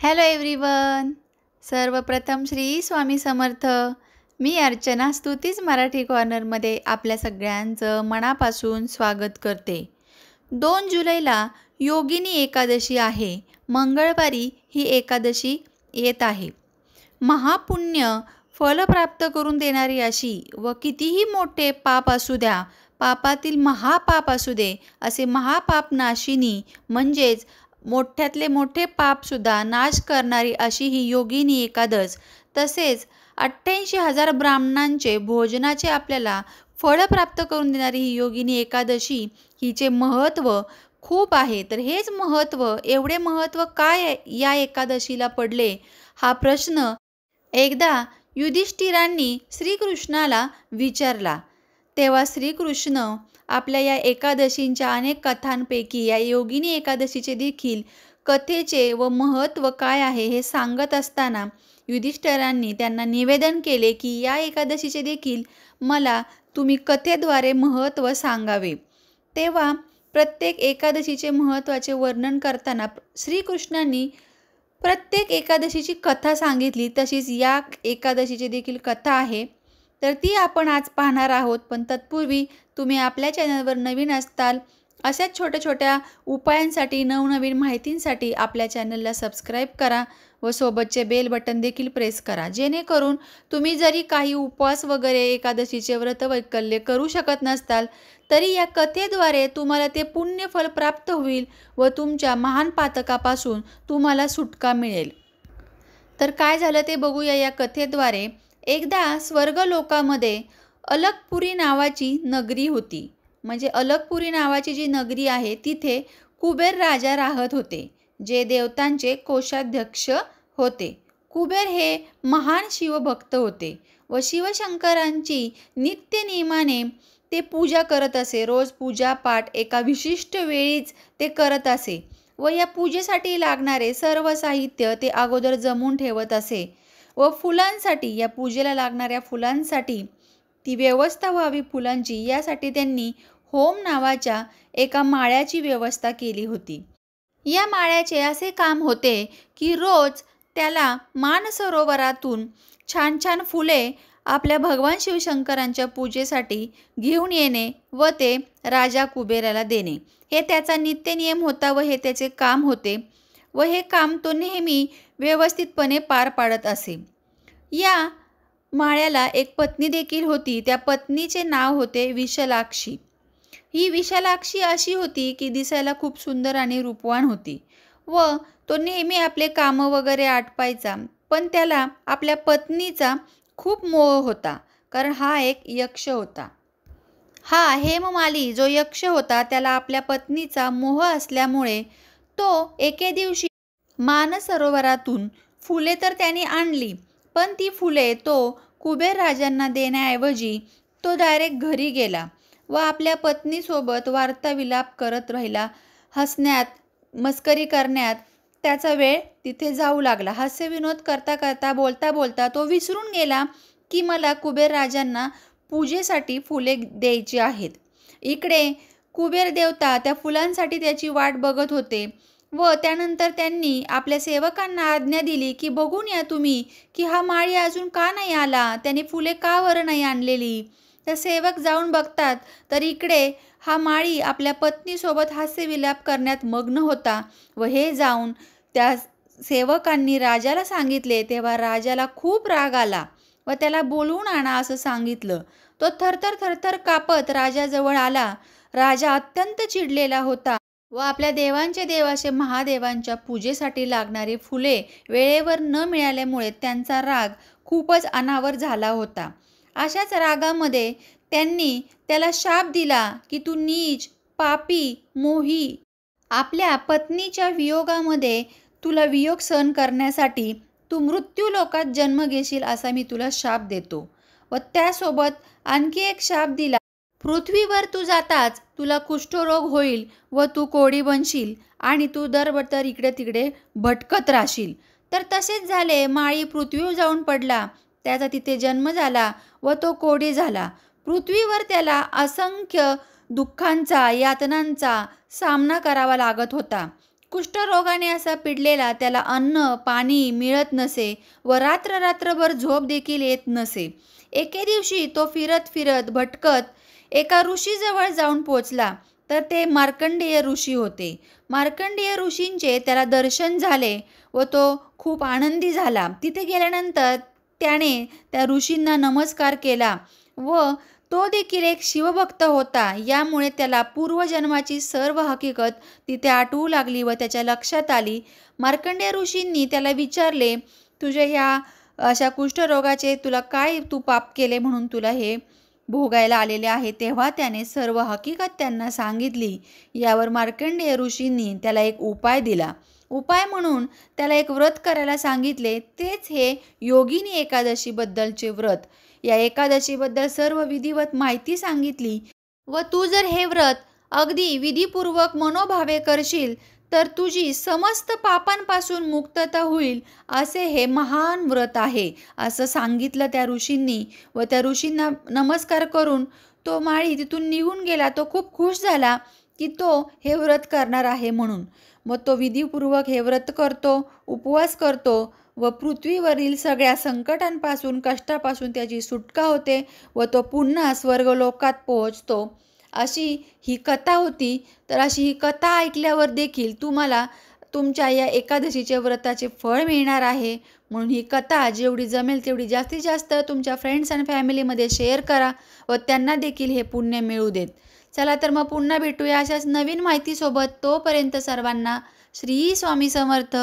Hello everyone. सर्वप्रथम श्री स्वामी समर्थ. मी अर्चना स्तुतीच मराठी कॉर्नरमध्ये आपल्या सगळ्यांचं मनापासून स्वागत करते. 2 जुलैला योगिनी एकादशी आहे. मंगळवारी ही एकादशी येत आहे. महापुण्य फल प्राप्त करून देणारी अशी व कितीही मोठे पाप असू द्या, पापातील महापाप असू दे, असे महापाप नाशिनी म्हणजेच मोठ्यातले मोठे पापसुद्धा नाश करणारी अशी ही योगिनी एकादश, तसेच 88,000 ब्राह्मणांचे भोजनाचे आपल्याला फळ प्राप्त करून देणारी ही योगिनी एकादशी, हिचे महत्त्व खूप आहे. तर हेच महत्त्व, एवढे महत्त्व काय या एकादशीला पडले, हा प्रश्न एकदा युधिष्ठिरांनी श्रीकृष्णाला विचारला. तेव्हा श्रीकृष्ण आपल्या या एकादशींच्या अनेक कथांपैकी या योगिनी एकादशीचे देखील कथेचे व महत्त्व काय आहे हे सांगत असताना युधिष्ठिरांनी त्यांना निवेदन केले की या एकादशीचे देखील मला तुम्ही कथेद्वारे महत्त्व सांगावे. तेव्हा प्रत्येक एकादशीचे महत्त्वाचे वर्णन करताना श्रीकृष्णांनी प्रत्येक एकादशीची कथा सांगितली. तशीच या एकादशीची देखील कथा आहे, तर ती आपण आज पाहणार आहोत. पण तत्पूर्वी तुम्ही आपल्या चॅनलवर नवीन असताल, अशाच छोट्या छोट्या उपायांसाठी, नवनवीन माहितींसाठी आपल्या चॅनलला सबस्क्राईब करा व सोबतचे बेल बटन देखील प्रेस करा, जेणेकरून तुम्ही जरी काही उपवास वगैरे एकादशीचे व्रत वैकल्य करू शकत नसताल, तरी या कथेद्वारे तुम्हाला ते पुण्यफल प्राप्त होईल व तुमच्या महान पातकापासून तुम्हाला सुटका मिळेल. तर काय झालं ते बघूया या कथेद्वारे. एकदा स्वर्गलोकामध्ये अलकपुरी नावाची नगरी होती. म्हणजे अलकपुरी नावाची जी नगरी आहे तिथे कुबेर राजा राहत होते, जे देवतांचे कोषाध्यक्ष होते. कुबेर हे महान शिवभक्त होते व शिवशंकरांची नित्य नियमाने ते पूजा करत असे. रोज पूजापाठ एका विशिष्ट वेळीच ते करत असे व या पूजेसाठी लागणारे सर्व साहित्य ते अगोदर जमवून ठेवत असे व फुलांसाठी, या पूजेला लागणाऱ्या फुलांसाठी ती व्यवस्था व्हावी फुलांची, यासाठी त्यांनी होम नावाच्या एका माळ्याची व्यवस्था केली होती. या माळ्याचे असे काम होते की रोज त्याला मानसरोवरातून छान छान फुले आपल्या भगवान शिवशंकरांच्या पूजेसाठी घेऊन येणे व ते राजा कुबेराला देणे, हे त्याचा नित्यनियम होता व हे त्याचे काम होते व हे काम तो नेहमी व्यवस्थितपणे पार पाडत असे. या माळ्याला एक पत्नी देखील होती. त्या पत्नीचे नाव होते विशालाक्षी. ही विशालाक्षी अशी होती की दिसायला खूप सुंदर आणि रूपवान होती व तो नेहमी आपले कामं वगैरे आटपायचा. पण त्याला आपल्या पत्नीचा खूप मोह होता, कारण हा एक यक्ष होता. हा हेममाली जो यक्ष होता, त्याला आपल्या पत्नीचा मोह असल्यामुळे तो एके दिवशी मानसरोवरातून फुले तर त्याने आणली, पण ती फुले तो कुबेर राजांना देण्याऐवजी तो डायरेक्ट घरी गेला व आपल्या पत्नीसोबत वार्ताविलाप करत राहिला. हसण्यात, मस्करी करण्यात त्याचा वेळ तिथे जाऊ लागला. हास्यविनोद करता करता, बोलता बोलता तो विसरून गेला की मला कुबेर राजांना पूजेसाठी फुले द्यायची आहेत. इकडे कुबेर देवता त्या फुलांसाठी त्याची वाट बघत होते व त्यानंतर त्यांनी आपल्या सेवकांना आज्ञा दिली की बघून या तुम्ही की हा माळी अजून का नाही आला, त्याने फुले का बरं नाही आणलेली. तर सेवक जाऊन बघतात तर इकडे हा माळी आपल्या पत्नीसोबत हास्यविलाप करण्यात मग्न होता व हे जाऊन त्या सेवकांनी राजाला सांगितले. तेव्हा राजाला खूप राग आला व त्याला बोलवून आणा असं सांगितलं. तो थरथर थरथर कापत राजाजवळ आला. राजा अत्यंत चिडलेला होता व आपल्या देवांचे देव असे महादेवांच्या पूजेसाठी लागणारी फुले वेळेवर न मिळाल्यामुळे त्यांचा राग खूपच अनावर झाला होता. अशाच रागामध्ये त्यांनी त्याला शाप दिला की तू नीच, पापी, मोही, आपल्या पत्नीच्या वियोगामध्ये तुला वियोग सहन करण्यासाठी तू मृत्यू लोकात जन्म घेशील असा मी तुला शाप देतो. व त्यासोबत आणखी एक शाप दिला, पृथ्वीवर तू जाताच तुला कुष्ठरोग होईल व तू कोडी बनशील आणि तू दरबतर इकडे तिकडे भटकत राहशील. तर तसेच झाले. माळी पृथ्वीवर जाऊन पडला, त्याचा तिथे जन्म झाला व तो कोडी झाला. पृथ्वीवर त्याला असंख्य दुःखांचा, यातनांचा सामना करावा लागत होता. कुष्ठरोगाने असा पिडलेला त्याला अन्न पाणी मिळत नसे व रात्रभर झोप देखील येत नसे. एके दिवशी तो फिरत फिरत भटकत एका ऋषीजवळ जाऊन पोचला. तर ते मार्कंडेय ऋषी होते. मार्कंडेय ऋषींचे त्याला दर्शन झाले व तो खूप आनंदी झाला. तिथे गेल्यानंतर त्याने त्या ऋषींना नमस्कार केला व तो देखील एक शिवभक्त होता. यामुळे त्याला पूर्वजन्माची सर्व हकीकत तिथे आठवू लागली व त्याच्या लक्षात आली. मार्कंडेय ऋषींनी त्याला विचारले, तुझ्या या अशा कुष्ठरोगाचे तुला काय तू पाप केले म्हणून तुला हे भोगायला आलेले आहे. तेव्हा त्याने सर्व हकीकत त्यांना सांगितली. यावर मार्कंडेय ऋषींनी त्याला एक उपाय दिला. उपाय म्हणून त्याला एक व्रत करायला सांगितले. तेच हे योगिनी एकादशीबद्दलचे व्रत. या एकादशीबद्दल सर्व विधिवत माहिती सांगितली व तू जर हे व्रत अगदी विधीपूर्वक मनोभावे करशील तर तुझी समस्त पापांपासून मुक्तता होईल. असे हे महान व्रत आहे असं सांगितलं त्या ऋषींनी व त्या ऋषींना नमस्कार करून तो माळी तिथून निघून गेला. तो खूप खुश झाला की तो हे व्रत करणार आहे म्हणून. मग तो विधीपूर्वक हे व्रत करतो, उपवास करतो व पृथ्वीवरील सगळ्या संकटांपासून कष्टापासून त्याची सुटका होते व तो पुन्हा स्वर्गलोकात पोहोचतो. अशी ही कथा होती. तर अशी ही कथा ऐकल्यावर देखील तुम्हाला तुमच्या या एकादशीच्या व्रताचे फळ मिळणार आहे. म्हणून ही कथा जेवढी जमेल तेवढी जास्तीत जास्त तुमच्या फ्रेंड्स आणि फॅमिलीमध्ये शेअर करा व त्यांना देखील हे पुण्य मिळू देत. चला तर मग पुन्हा भेटूया अशाच नवीन माहितीसोबत. तोपर्यंत सर्वांना श्री स्वामी समर्थ.